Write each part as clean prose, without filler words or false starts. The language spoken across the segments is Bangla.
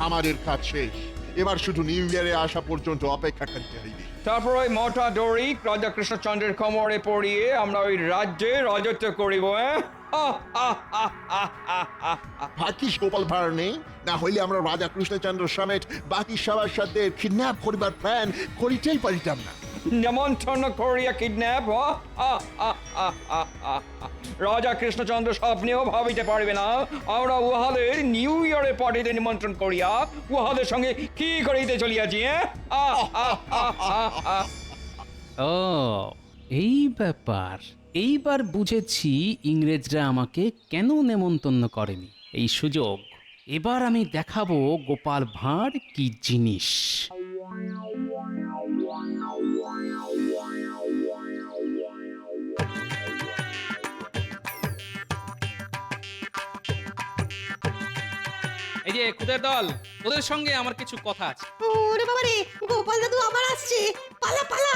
আমাদের কাজ শেষ। এবার শুধু নিউ ইয়ারে আসা পর্যন্ত অপেক্ষা করতে হইবে। তারপর ওই মোটা দড়ি রাজা কৃষ্ণচন্দ্রের কোমরে পরিয়ে আমরা ওই রাজ্যে রাজত্ব করিব। ভাগ্যিস গোপাল ভাঁড় নেই, না হইলে আমরা রাজা কৃষ্ণচন্দ্র সমেত বাকি সভাসদদের কিডন্যাপ করিবার প্ল্যান করিতেই পারিতাম না। নেমন্তন্ন করিয়া কিডন্যাপ রাজা কৃষ্ণচন্দ্র স্বপ্নেও ভাবিতে পারবে না আমরা উহাদের নিউ ইয়ারের পার্টিতে নিমন্ত্রণ করিয়া উহাদের সঙ্গে কি করিতে চলিয়াছি। ও এই ব্যাপার, এইবার বুঝেছি ইংরেজরা আমাকে কেন নেমন্তন্ন করেনি। এই সুযোগ এবার আমি দেখাবো গোপাল ভাঁড় কি জিনিস। এই যে খুদের দল, ওদের সঙ্গে আমার কিছু কথা আছে। ওরে বাবা রে, গোপাল দাদু আবার আসছে, পালা পালা।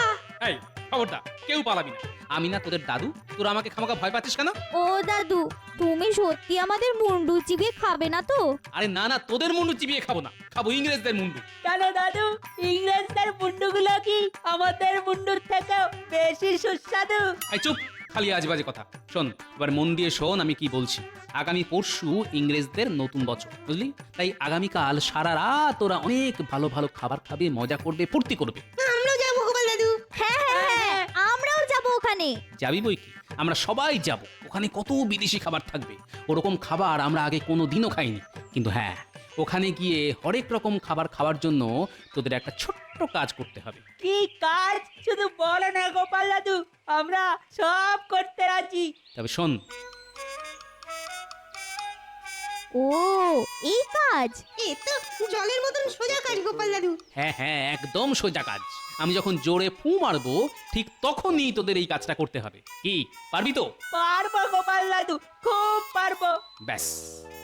এই খবরদার, কেউ পালাবি না। আমি না তোদের দাদু, তোরা আমাকে খামাখা ভয় পাচ্ছিস কেন? ও দাদু, তুমি সত্যি আমাদের মুন্ডু চিবিয়ে খাবে না তো? আরে না না, তোদের মুন্ডু চিবিয়ে খাবো না, খাবো ইংরেজদের মুন্ডু। কেন দাদু, ইংরেজদের মুন্ডুগুলো কি আমাদের মুন্ডুর থেকে বেশি সুস্বাদু? এই চুপ, খালি আজেবাজে কথা। শোন, এবার মন দিয়ে শোন আমি কি বলছি। আগামী পরশু ইংরেজদের নতুন বছর, বুঝলি? তাই আগামীকাল সারা রাত ওরা অনেক ভালো ভালো খাবার খাবে, মজা করবে, ফুর্তি করবে। আমরাও যাবো গোপাল দাদু। হ্যাঁ হ্যাঁ হ্যাঁ, আমরাও যাবো ওখানে। যাবি বই কি, আমরা সবাই যাব। ওখানে কত বিদেশি খাবার থাকবে, ওরকম খাবার আমরা আগে কোনো দিনও খাইনি। কিন্তু হ্যাঁ, ওখানে গিয়ে হরেক রকম খাবার খাওয়ার জন্য তোদের একটা ছোট্ট কাজ করতে হবে। কি কাজ শুধু বলো না গোপাল দাদু, আমরা সব করতে রাজি। তবে শোন, ও এই কাজ? এ তো জলের মতন সোজা কাজ গোপাল দাদু। হ্যাঁ হ্যাঁ, একদম সোজা কাজ। আমি যখন জোরে ফু মারবো ঠিক তখনই তোদের এই কাজটা করতে হবে। কি পারবি তো? পারবো গোপাল দাদু, খুব পারবো। ব্যাস,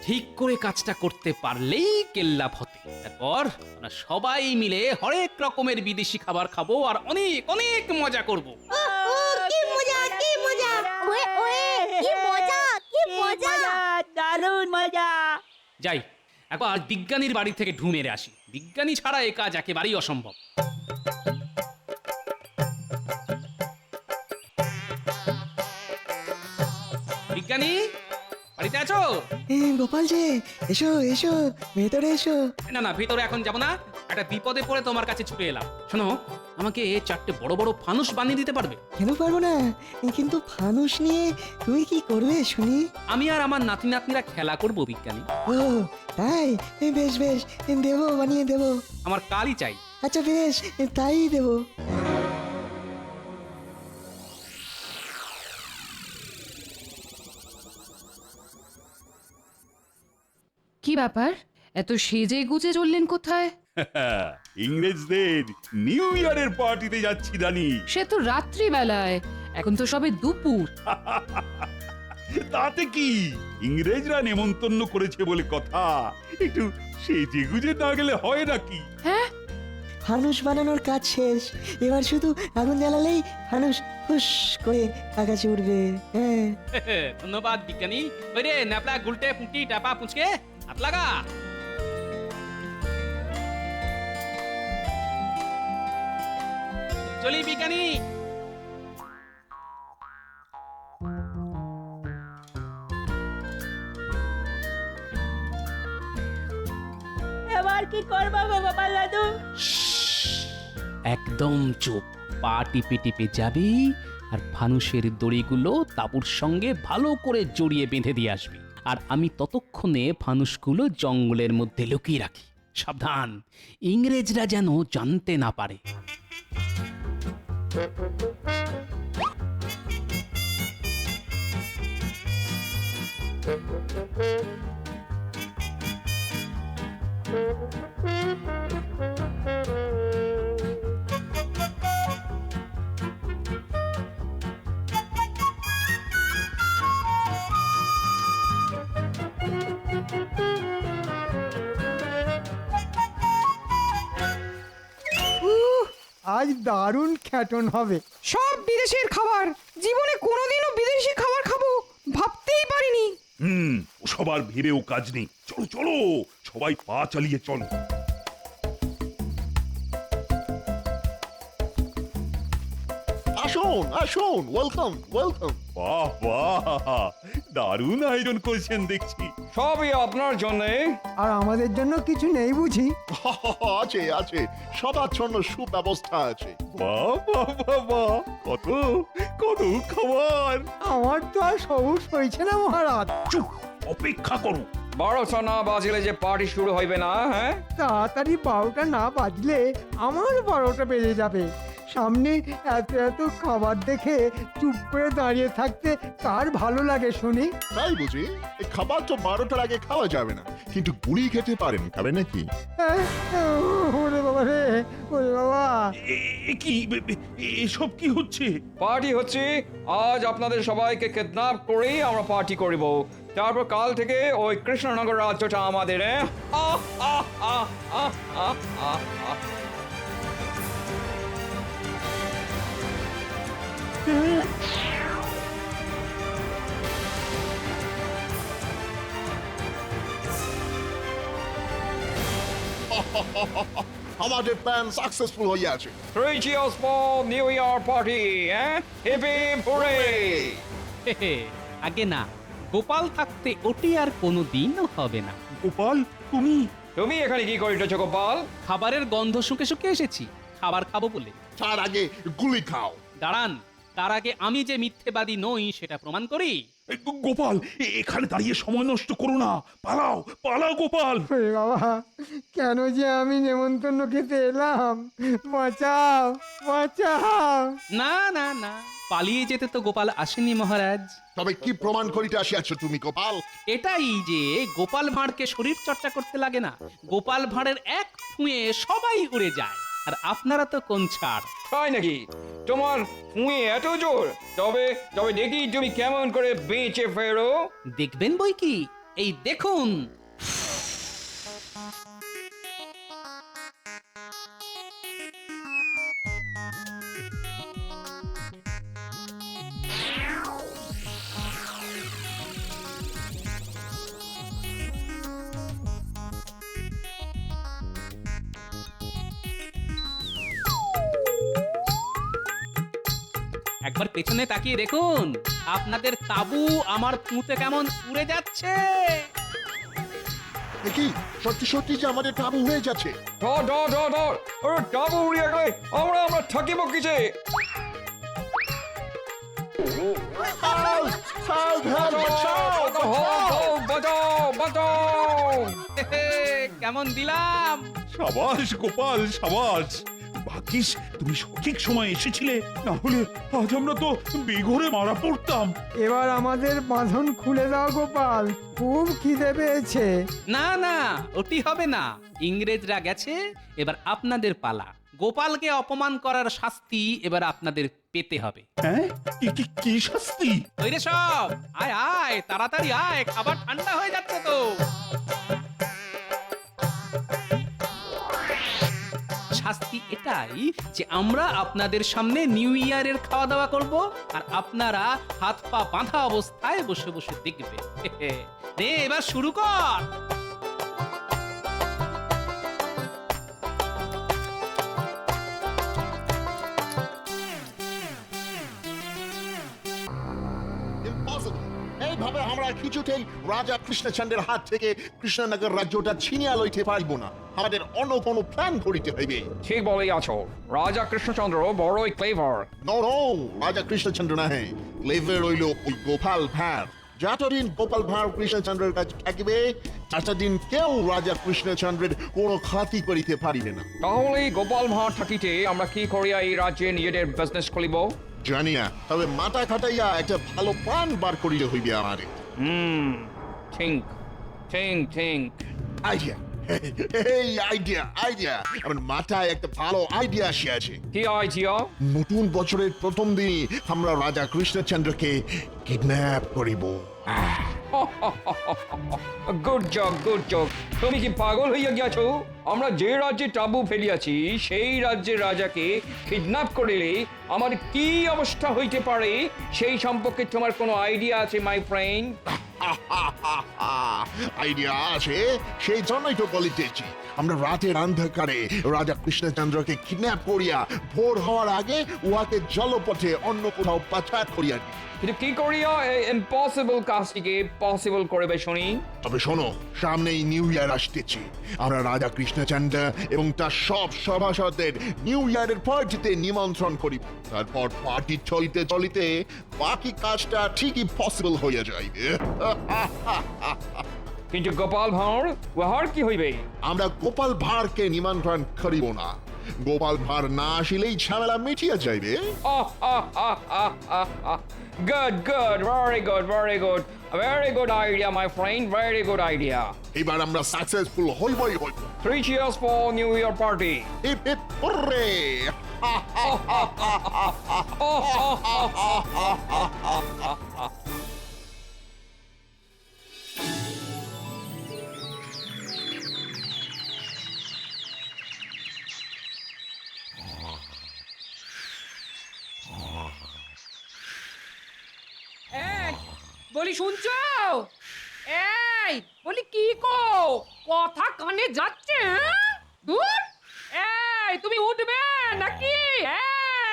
ঠিক করে কাজটা করতে পারলেই কেল্লা ফতে। তারপর আমরা সবাই মিলে হরেক রকমের বিদেশি খাবার খাবো আর অনেক অনেক মজা করবো। ও কি মজা, কি মজা। ওয়ে ওয়ে, কি মজা, কি মজা। দারুণ মজা। যাই, একবার বিজ্ঞানীর বাড়ি থেকে ঢু মেরে আসি। বিজ্ঞানী ছাড়া এ কাজ একেবারেই অসম্ভব। বিজ্ঞানী, বাড়িতে আছো? গোপাল যে, এসো এসো, ভেতরে এসো। না না, ভিতরে এখন যাব না। একটা বিপদে পড়ে তোমার কাছে ছুটে এলাম। শোনো, আমাকে 4টে বড় বড় ফানুস বানিয়ে দিতে পারবে? কেন পারবো না, কিন্তু ফানুস নিয়ে তুমি কি করবে শুনি? আমি আর আমার নাতি নাতনিরা খেলা করব বিজ্ঞানী। ও তাই, বেশ বেশ, দেবো, বানিয়ে দেবো। আমার কালই চাই। আচ্ছা বেশ, তাই দেবো। কি ব্যাপার, এত সেজে গুজে চললেন কোথায়? ইংরেজদের নিউ ইয়ারের পার্টিতে যাচ্ছি রানী। সে তো রাত্রিবেলায়, এখন তো সবে দুপুর। তাতে কি, ইংরেজরা নেমন্তন্ন করেছে বলে কথা, একটু সেজে গুজে না গেলে হয় নাকি? হ্যাঁ, ফানুস বানানোর কাজ শেষ, এবার শুধু আগুন জ্বালালেই ফানুস ফুস করে আকাশে উঠবে। হ্যাঁ, ধন্যবাদ বিজ্ঞানী। ওই রে ন্যাপলা গুলটে পুঁটি টাপা পুঁচকে হাত লাগা। চলি বিজ্ঞানী। এবার কি করবো গো গোপাল দাদু? একদম চুপ। পা টিপে টিপে যাবি আর ফানুসের দড়িগুলো তাঁবুর সঙ্গে ভালো করে জড়িয়ে বেঁধে দিয়ে আসবি। আর আমি ততক্ষণে ফানুসগুলো জঙ্গলের মধ্যে লুকিয়ে রাখি। সাবধান, ইংরেজরা যেন জানতে না পারে। আজ দারুণ খ্যাটন হবে। সব বিদেশের খাবার, জীবনে কোনোদিনও বিদেশি খাবার খাবো ভাবতেই পারিনি। সবার ভেবেও কাজ নেই, চলো চলো সবাই পা চালিয়ে চলো। আসুন আসুন, ওয়েলকাম ওয়েলকাম। বাহ বাহ, দারুণ আয়োজন করেছেন দেখছি। সবই আপনার জন্যে। আর আমাদের জন্য কিছু নেই বুঝি? আছে আছে, সবার জন্য সুব্যবস্থা আছে। বাহ বাহ বাহ বাহ, কত কত খাবার। আমার তো আর সবুজ হয়েছে না মহারাজ। চুপ, অপেক্ষা করো। 12টা না বাজলে যে পার্টি শুরু হইবে না, হ্যাঁ? তাড়াতাড়ি 12টা না বাজলে আমার 12টা বেজে যাবে। সামনে এত এত খাবার দেখে চুপ করে দাঁড়িয়ে থাকতে কার ভালো লাগে শুনি? তাই বুঝি? এই খাবার তো 12টার আগে খাওয়া যাবে না, কিন্তু গুলি খেতে পারেন, খাবে নাকি? হ্যাঁ? ওরে বাবা রে, ওরে বাবা। কি এসব কি হচ্ছে? পার্টি হচ্ছে আজ আপনাদের সবাইকে কিডন্যাপ করে আমরা পার্টি করিব। তারপর কাল থেকে ওই কৃষ্ণনগর রাজ্যটা আমাদের। আহ, আহ, আহ, আহ, আহ, আহ, আহ। আমাদের প্ল্যান সাকসেসফুল হয়ে আছে। 3 cheers for New Year party, eh? Hip hip hooray! আগে না, গোপাল থাকতে ওটি আর কোনো দিনও হবে না। গোপাল, তুমি তুমি এখানে কি করিতেছ গোপাল? খাবারের গন্ধ শুকে শুকে এসেছি, খাবার খাবো বলে। তার আগে গুলি খাও। দাঁড়ান, তার আগে আমি যে মিথ্যেবাদী নই সেটা প্রমাণ করি। গোপাল, এখানে দাঁড়িয়ে সময় নষ্ট করো না, পালাও পালাও গোপাল। ওরে বাবা, কেন যে আমি নেমন্তন্ন খেতে এলাম? বাঁচাও বাঁচাও। না না না, পালিয়ে যেতে তো গোপাল আসেনি মহারাজ। তবে কি প্রমাণ করিতে আসিয়াছ তুমি গোপাল? এটাই যে গোপাল ভাঁড়কে শরীর চর্চা করতে লাগে না, গোপাল ভাঁড়ের এক ফুঁয়ে সবাই উড়ে যায়। আর আপনারা তো কোন ছাড়। তাই নাকি? তোমার ফুঁয়ে এত জোর? তবে তবে দেখি তুমি কেমন করে বেঁচে ফেরো। দেখবেন বই কি, এই দেখুন। একবার পেছনে তাকিয়ে দেখুন, আপনাদের তাবু আমার ফুঁতে কেমন উড়ে যাচ্ছে। কি সত্যি সত্যি যে আমাদের তাবু হয়ে যাচ্ছে? ধর ধর ধর ধর, ওরে ডাবু উড়িয়ে গেলে আমরা থাকিব কিসে? বাঁচাও বাঁচাও। কেমন দিলাম? সাবাস গোপাল, সাবাস। ভাগ্যিস তুমি সঠিক সময় এসেছিলে, না হলে আজ আমরা তো বেঘরে মারা পড়তাম। এবার আমাদের বাঁধন খুলে দাও গোপাল, খুব খিদে পেয়েছে। না না, ওটি হবে না। ইংরেজরা গেছে, এবার আপনাদের পালা। গোপালকে অপমান করার শাস্তি এবার আপনাদের পেতে হবে। হ্যাঁ, কি শাস্তি? ওই রে সব, আয় আয় তাড়াতাড়ি আয়, খাবার ঠান্ডা হয়ে যাচ্ছে তো। শাস্তি এটাই যে আমরা আপনাদের সামনে নিউ ইয়ারের খাওয়া দাওয়া করব, আর আপনারা হাত পা বাঁধা অবস্থায় বসে বসে দেখবেন। রে এবার শুরু কর। Impossible! এইভাবে আমরা কিছুতেই রাজা কৃষ্ণচন্দ্রের হাত থেকে কৃষ্ণনগর রাজ্যটা ছিনিয়া লইতে পারিব না। আমাদের অন্য কোনো প্ল্যান করিতে হইবে। ঠিক বলেই আছো, রাজা কৃষ্ণচন্দ্র বড়ই ক্লেভার। নো নো, রাজা কৃষ্ণচন্দ্র নাহে, ক্লেভার হইল ওই গোপাল ভাঁড়। যতদিন গোপাল ভাঁড় কৃষ্ণচন্দ্রের কাছে থাকিবে, ততদিন কেউ রাজা কৃষ্ণচন্দ্রের কোনো ক্ষতি করিতে পারিবে না। তাহলে গোপাল ভাঁড় থাকিতে আমরা কি করিয়া এই রাজ্যে নিজেদের বিজনেস খুলিব? জানি না, তবে মাথা খাটাইয়া একটা ভালো প্ল্যান বার করিতে হইবে আমাদের। Think think think. আইডিয়া, এই আইডিয়া আমার মাথায় একটা ভালো আইডিয়া আসিয়াছে। কি আইডিয়া? নতুন বছরের প্রথম দিনই আমরা রাজা কৃষ্ণচন্দ্রকে কিডন্যাপ করিব। Good job good job. তুমি কি পাগল হইয়া গিয়াছো? আমরা যে রাজ্যে টাবু ফেলিয়াছি সেই রাজ্যের রাজাকে কিডন্যাপ করিলে আমার কি অবস্থা হইতে পারে সেই সম্পর্কে তোমার কোনো আইডিয়া আছে মাই ফ্রেন্ড? আইডিয়া আছে, সেই জন্যই তো বলিতেছি আমরা রাতের অন্ধকারে রাজা কৃষ্ণচন্দ্রকে কিডন্যাপ করিয়া ভোর হওয়ার আগে উহাকে জলপথে অন্য কোথাও পাচার করিয়া দিই। কিন্তু কি করিয়া এই ইম্পসিবল কাজটিকে পসিবল করবে শুনি? তবে শোনো, সামনেই নিউ ইয়ার আসতেছে। আমরা রাজা কৃষ্ণচন্দ্র এবং তার সব সভাসদদের নিউ ইয়ারের পার্টিতে নিমন্ত্রণ করিব। তারপর পার্টি চলিতে চলিতে বাকি কাজটা ঠিকই পসিবল হইয়া যাইবে। কিন্তু গোপাল ভাঁড়, উহার কি হইবে? আমরা গোপাল ভাঁড়কে নিমন্ত্রণ করিব না। গোপাল ভাঁড় না আসিলেই ঝামেলা মিটিয়া যাইবে। Good, good, very good, very good. A very good idea, my friend, very good idea. এবার আমরা সাকসেসফুল হইবই হইব। 3 cheers for New Year party. Hip hip hooray! বলি শুনছো? এই বলি কি কো কথা কানে যাচ্ছে? দূর এই তুমি উঠবে নাকি?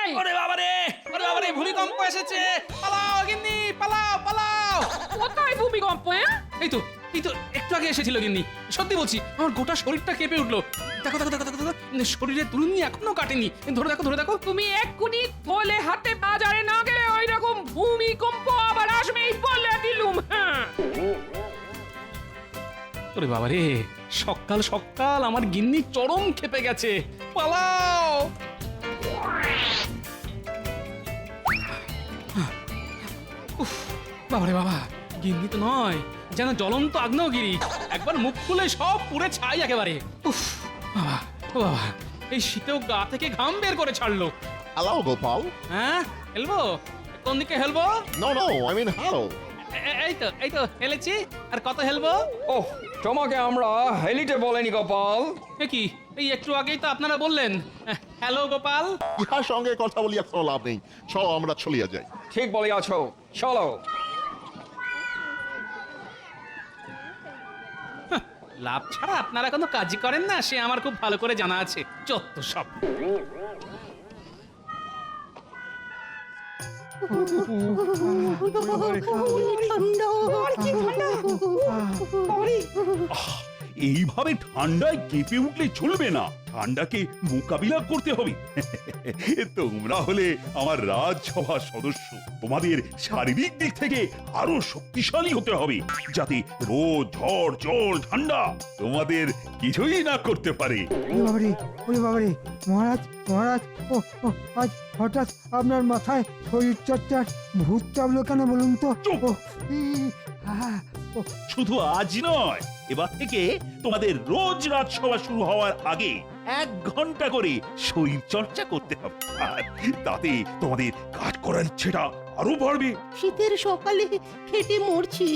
এই ওরে বাবারে, ওরে বাবারে, ভূমিকম্প এসেছে! পালাও গিন্নি, পালাও, পালাও! কোথায় ভূমিকম্প? এই তো একটু আগে এসেছিল গিন্নি। সত্যি বলছি, আমার গোটা শরীরটা কেঁপে উঠলো। দেখো দেখো দেখো দেখো দেখো, শরীরের তুলনি এখনো কাটেনি। ধরে দেখো, ধরে দেখো। তুমি এক্ষুনি থলে হাতে বাজারে না গেলে ওই রকম ভূমিকম্প আবার আসবে এই বলে দিলুম। হ্যাঁ ওরে বাবারে, সকাল সকাল আমার গিন্নি চরম খেপে গেছে। পালাও! উফ, বাবারে বাবা, গিন্নি তো নয়, যেন জ্বলন্ত আগ্নেয়গিরি। একবার মুখ খুলে সব পুড়ে ছাই একেবারে। উফ, বাবা, ও বাবা, এই শীতেও গা থেকে ঘাম বের করে ছাড়লো। হ্যালো গোপাল। হ্যাঁ, হেলবো? কোন দিকে হেলবো? No no, I mean hello. এই তো হেলেছি। আর কত হেলবো? ওহ, তোমাকে আমরা হেলিতে বলেনি গোপাল। এ কি, এই একটু আগেই তো আপনারা বললেন হ্যালো গোপাল। ইহার সঙ্গে কথা বলিয়া কোনো লাভ নেই, চলো আমরা চলিয়া যাই। ঠিক বলিয়াছ, চলো। লাভ ছাড়া আপনারা কোনো কাজই করেন না, সে আমার খুব ভালো করে জানা আছে। যত সব। এইভাবে ঠান্ডায় কেঁপে উঠলে চলবে না, ঠান্ডাকে মোকাবিলা করতে হবে। তোমরা হলে আমার রাজসভার সদস্য, তোমাদের শারীরিক দিক থেকে আরো শক্তিশালী হতে হবে, যাতে রোদ, ঝড়, জল, ঠান্ডা তোমাদের কিছুই না করতে পারে। ওরে বাবারে, মহারাজ মহারাজ, ও আজ হঠাৎ আপনার মাথায় শরীর চর্চার ভূত চাপলো কেন বলুন তো? চুপ! ও, ও, শুধু আজ নয়, এবার থেকে তোমাদের রোজ রাজসভা শুরু হওয়ার আগে 1 ঘন্টা করে শরীর চর্চা করতে হবে, আর তাতে তোমাদের কাজ করার ইচ্ছেটা আরো বাড়বে। শীতের সকালে খেটে মরছি,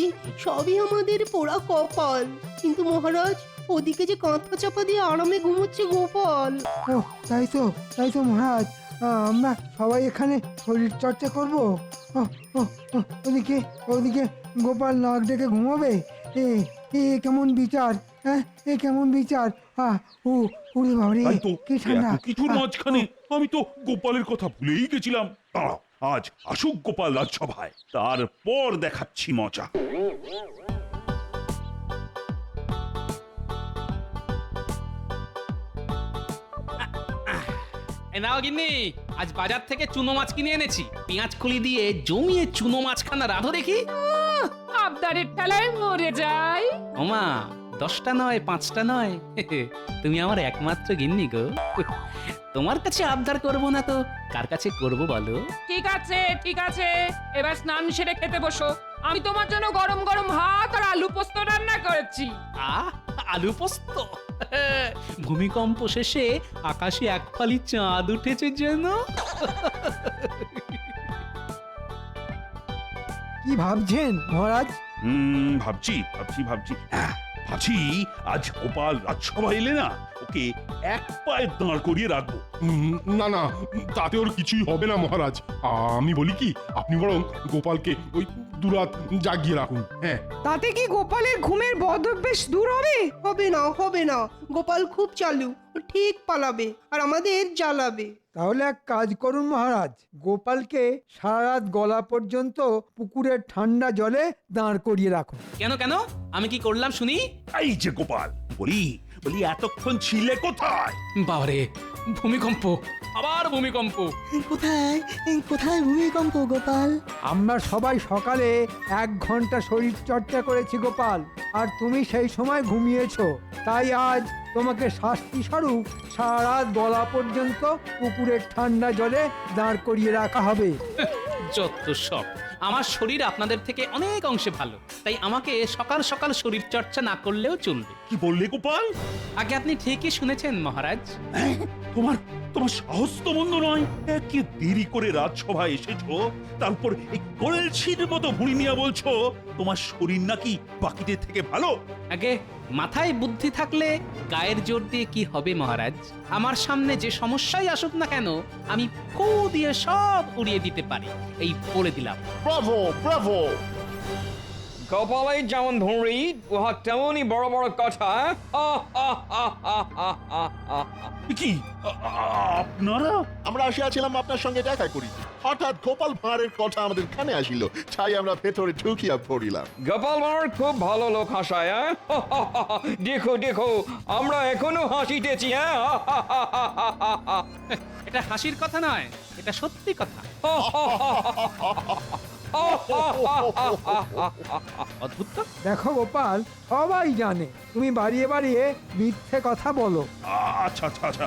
সবই আমাদের পোড়া কপাল। কিন্তু মহারাজ, ওদিকে যে কাঁথা চাপা দিয়ে আরামে ঘুমোচ্ছে গোপাল। ও, তাই তো মহারাজ, আমরা সবাই এখানে শরীর চর্চা করবো। ও, ও, ও, ওদিকে গোপাল নাক ডেকে ঘুমাবে। এ কেমন বিচার? হ্যাঁ, এ কেমন বিচার? উড়ে বাবারে, তাই তো, কি ঠান্ডা! এত কিছুর মাঝখানে আমি তো গোপালের কথা ভুলেই গেছিলাম। দাঁড়াও, আজ আসুক গোপাল রাজসভায়, তারপর দেখাচ্ছি মজা। নাও গিন্নি, আজ বাজার থেকে চুনো মাছ কিনে এনেছি। পেঁয়াজ খুলি দিয়ে জমিয়ে চুনো মাছখানা রাধো দেখি। আবদারের ঠেলায় মরে যাই। ওমা, 10টা নয়, 5টা নয়, তুমি আমার একমাত্র গিন্নি গো। তোমার কাছে আবদার করব না তো কার কাছে করব বলো? ঠিক আছে ঠিক আছে, এবার স্নান সেরে খেতে বসো। আমি তোমার জন্য গরম গরম ভাত আর আলু পোস্ত রান্না করেছি। আলু পোস্ত? ভূমিকম্প শেষে আকাশে এক ফালি চাঁদ উঠেছে যেন। কি ভাবছেন মহারাজ? ভাবছি ভাবছি আজ গোপাল রাজসভা এলে না, ওকে এক পায়ে দাঁড় করিয়ে রাখবো। না না, তাতে ওর কিছুই হবে না মহারাজ। আমি বলি কি, আপনি বরং গোপালকে ওই দুরাত জাগিয়ে রাখুন। হ্যাঁ, তাতে কি গোপালের ঘুমের বদ অভ্যেস দূর হবে? হবে না গোপাল খুব চালু, ও ঠিক পালাবে আর আমাদের জ্বালাবে। তাহলে এক কাজ করুন মহারাজ, গোপালকে সারা রাত গলা পর্যন্ত পুকুরের ঠান্ডা জলে দাঁড় করিয়ে রাখুন। কেন কেন আমি কি করলাম শুনি? এই যে গোপাল, বলি বলি এতক্ষণ ছিলে কোথায়? বাবারে, ভূমিকম্প, আবার ভূমিকম্প। কোথায় কোথায় ভূমিকম্প গোপাল? আমরা সবাই সকালে 1 ঘন্টা শরীর চর্চা করেছি গোপাল, আর তুমি সেই সময় ঘুমিয়েছো। তাই আজ তোমাকে শাস্তি স্বরূপ সারা রাত গলা পর্যন্ত পুকুরের ঠান্ডা জলে দাঁড় করিয়ে রাখা হবে। যত সব, আমার শরীর আপনাদের থেকে অনেক অংশে ভালো, তাই আমাকে সকাল সকাল শরীর চর্চা না করলেও চলবে। কি বললে গোপাল? আগে আপনি ঠিকই শুনেছেন মহারাজ। তোমার তোমার সাহস তো মন্দ নয়। কি দেরি করে রাজসভায় এসেছো, তারপর এই কলসির মতো ভুঁড়ি নিয়ে বলছো তোমার শরীর নাকি বাকিদের থেকে ভালো। আগে মাথায় বুদ্ধি থাকলে গায়ের জোর দিয়ে কি হবে মহারাজ? আমার সামনে যে সমস্যাই আসুক না কেন, আমি ফু দিয়ে সব উড়িয়ে দিতে পারি, এই বলে দিলাম। Bravo Bravo. কপালে যেমন ধরি, উহা তেমনই বড় বড় কথা। কি আপনারা? আমরা আসিয়াছিলাম আপনার সঙ্গে দেখা করি, হঠাৎ গোপাল ভাঁড়ের কথা আমাদের কানে আসিল, তাই আমরা ভেতরে ঢুকিয়া পড়িলাম। গোপাল ভাঁড় খুব ভালো লোক হাসায়। দেখো দেখো, আমরা এখনো হাসিতেছি। এটা হাসির কথা নয়, এটা সত্যি কথা। অদ্ভুত তো। দেখো গোপাল, সবাই জানে তুমি বাড়িয়ে বাড়িয়ে মিথ্যে কথা বলো। আচ্ছা আচ্ছা আচ্ছা,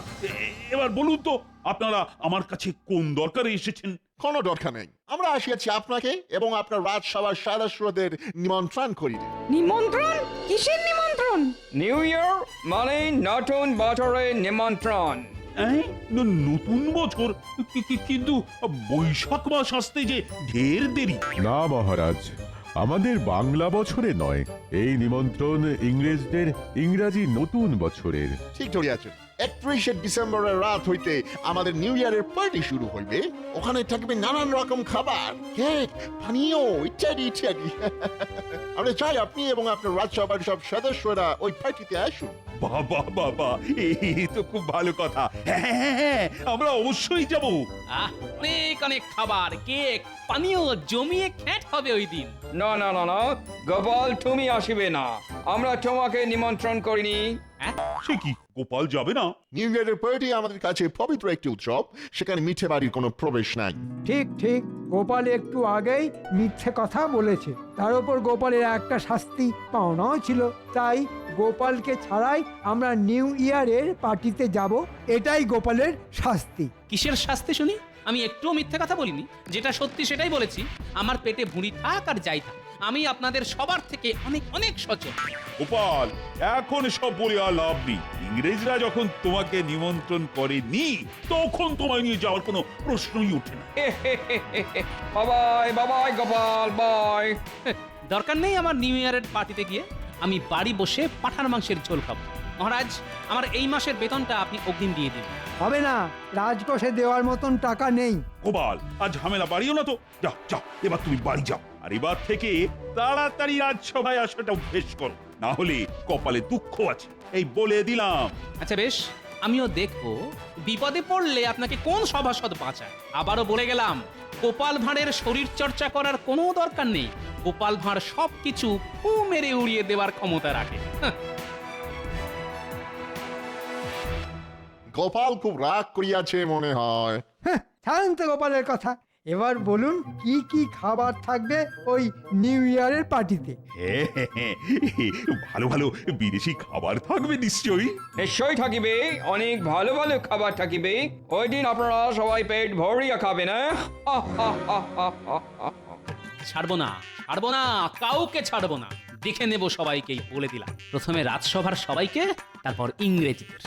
এবার বলুন তো আপনারা আমার কাছে কোন দরকারে এসেছেন? কোনো দরকার নেই, আমরা আসিয়াছি আপনাকে এবং আপনার রাজসভার সদস্যদের নিমন্ত্রণ করিতে। নিমন্ত্রণ? কিসের নিমন্ত্রণ? নিউ ইয়ার মানে নতুন বছরের নিমন্ত্রণ। নতুন বছর? কিন্তু বৈশাখ মাস আসতে যে ঢের দেরি। না মহারাজ, আমাদের বাংলা বছরে নয়, এই নিমন্ত্রণ ইংরেজদের ইংরাজি নতুন বছরের। ঠিক ধরিয়াছেন, 31শে ডিসেম্বরের রাত হইতে আমাদের নিউ ইয়ারের পার্টি শুরু হইবে। ওখানে থাকবে নানান রকম খাবার, কেক, পানীয় ইত্যাদি ইত্যাদি। আমরা চাই আপনি এবং আপনার রাজসভার সব সদস্যরা ওই পার্টিতে আসুন। বাবা বাবা, এই তো খুব ভালো কথা। হ্যাঁ, আমরা অবশ্যই যাব। অনেক অনেক খাবার, কেক, পানীয় জমিয়ে খ্যাট হবে ওই দিন। না না না না গোপাল, তুমি আসিবে না, আমরা তোমাকে নিমন্ত্রণ করিনি। সে কি, গোপাল যাবে না? নিউ ইয়ারের পার্টি আমাদের কাছে পবিত্র একটি উৎসব, সেখানে মিঠে বাড়ির কোনো প্রবেশ নাই। ঠিক ঠিক, গোপাল একটু আগেই মিথ্যে কথা বলেছে, তার উপর গোপালের একটা শাস্তি পাওনাও ছিল। তাই গোপালকে ছাড়াই আমরা নিউ ইয়ারের পার্টিতে যাব, এটাই গোপালের শাস্তি। কিসের শাস্তি শুনি? আমি একটুও মিথ্যে কথা বলিনি, যেটা সত্যি সেটাই বলেছি। আমার পেটে ভুঁড়ি থাক আর যাই থাক, আমি আপনাদের সবার থেকে অনেক অনেক সচেতন। গোপাল, এখন সব বলে আর লাভ নেই। ইংরেজরা যখন তোমাকে নিমন্ত্রণ করেনি, তখন তোমায় নিয়ে যাওয়ার কোনো প্রশ্নই ওঠে না। বাবাই বাবাই গোপাল বাই। দরকার নেই আমার নিউ ইয়ারের পার্টিতে গিয়ে, আমি বাড়ি বসে পাঠার মাংসের ঝোল খাবো। মহারাজ, আমার এই মাসের বেতনটা আপনি অগ্রিম দিয়ে দিন। হবে না, রাজকোষে দেওয়ার মতন টাকা নেই। গোপাল, আজ ঝামেলা বাড়িও না তো। যাও যাও, এবার তুমি বাড়ি যাও, আর এবার থেকে তাড়াতাড়ি রাজসভায় আসাটা অভ্যেস করো, না হলে কপালে দুঃখ আছে, এই বলে দিলাম। আচ্ছা বেশ, আমিও দেখবো বিপদে পড়লে আপনাকে কোন সভাসদ বাঁচায়। আবারও বলে গেলাম, গোপাল ভাঁড়ের শরীর চর্চা করার কোনো দরকার নেই। গোপাল ভাঁড় সবকিছু ফু মেরে উড়িয়ে দেওয়ার ক্ষমতা রাখে। গোপাল খুব রাগ করিয়াছে মনে হয়। ছাড়েন তো গোপালের কথা, এবার বলুন কি কি খাবার থাকবে ওই নিউ ইয়ারের পার্টিতে? ভালো ভালো বিদেশি খাবার থাকবে নিশ্চয়ই। নিশ্চয়ই থাকিবে, অনেক ভালো ভালো খাবার থাকিবে। ওই দিন আপনারা সবাই পেট ভরিয়া খাবেন। ছাড়বো না, ছাড়বো না, কাউকে ছাড়বো না। দেখে নেব সবাইকেই, বলে দিলাম। প্রথমে রাজসভার সবাইকে, তারপর ইংরেজদের।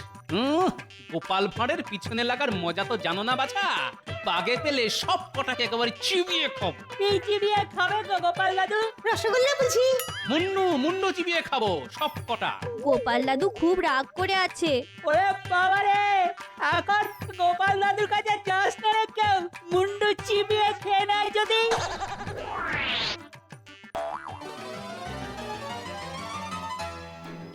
গোপাল ভাঁড়ের পিছনে লাগার মজা তো জানো না বাছা? বাগে পেলে সব কটাকে একেবারে চিবিয়ে খাবো। এই চিবিয়ে খাবে তো গোপাল দাদু? রসগোল্লা বুঝি? মুন্ডু মুন্ডু চিবিয়ে খাবো সব কটা। গোপাল দাদু খুব রাগ করে আছে। ওরে বাবা রে, এখন গোপাল দাদুর কাছে যাস না রে কেউ, মুন্ডু চিবিয়ে খেয়ে নেয় যদি।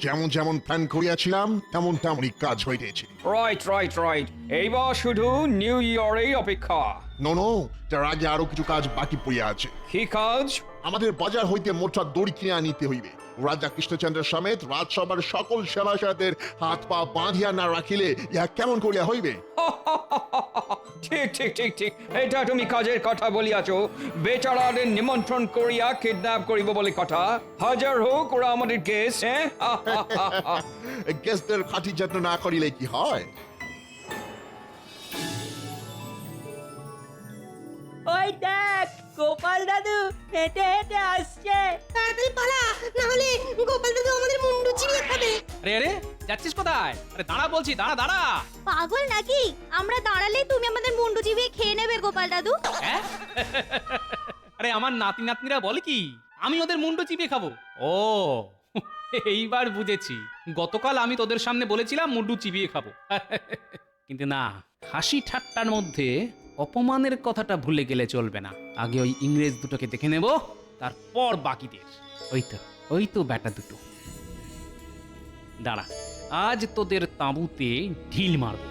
যেমন যেমন প্ল্যান করিয়াছিলাম তেমন তেমনই কাজ হইতেছে। রাইট রাইট রাইট, এইবার শুধু নিউ ইয়ারেই অপেক্ষা। নো, তার আগে আরো কিছু কাজ বাকি পড়িয়া আছে। কি কাজ? আমাদের বাজার হইতে মোটা দড়ি কিনে আনিতে হইবে। রাজা কৃষ্ণচন্দ্র সমেত রাজসভার সকল সেবাসাদের হাত পা বাঁধিয়া না রাখিলে ইহা কেমন করিয়া হইবে? ঠিক ঠিক ঠিক ঠিক, এটা তুমি কাজের কথা বলিয়াছো। বেচারাদের নিমন্ত্রণ করিয়া কিডন্যাপ করিব বলে কথা। হাজার হোক ওরা আমাদের গেস। হ্যাঁ, গেস্টদের খাঁটি যত্ন না করিলে কি হয়? ওই দেখ গোপাল দাদু হেঁটে হেঁটে আসছে। তাড়াতাড়ি পালা, না হলে গোপাল দাদু আমাদের মুন্ডু চিবিয়ে খাবে। আরে আরে, যাচ্ছিস কোথায়? আরে দাঁড়া বলছি, দাঁড়া দাঁড়া। পাগল নাকি? আমরা দাঁড়ালে তুমি আমাদের মুন্ডু চিবিয়ে খেয়ে নেবে গোপাল দাদু। হ্যাঁ? আরে আমার নাতি নাতনিরা বলে কি আমি ওদের মুন্ডু চিবিয়ে খাবো? ও এইবার বুঝেছি, গতকাল আমি তোদের সামনে বলেছিলাম মুন্ডু চিবিয়ে খাবো। কিন্তু না, হাসি ঠাট্টার মধ্যে অপমানের কথাটা ভুলে গেলে চলবে না। আগে ওই ইংরেজ দুটোকে দেখে নেব, তারপর বাকিদের। ওই তো ব্যাটা দুটো। দাঁড়া, আজ তোদের তাঁবুতে ঢিল মারবো।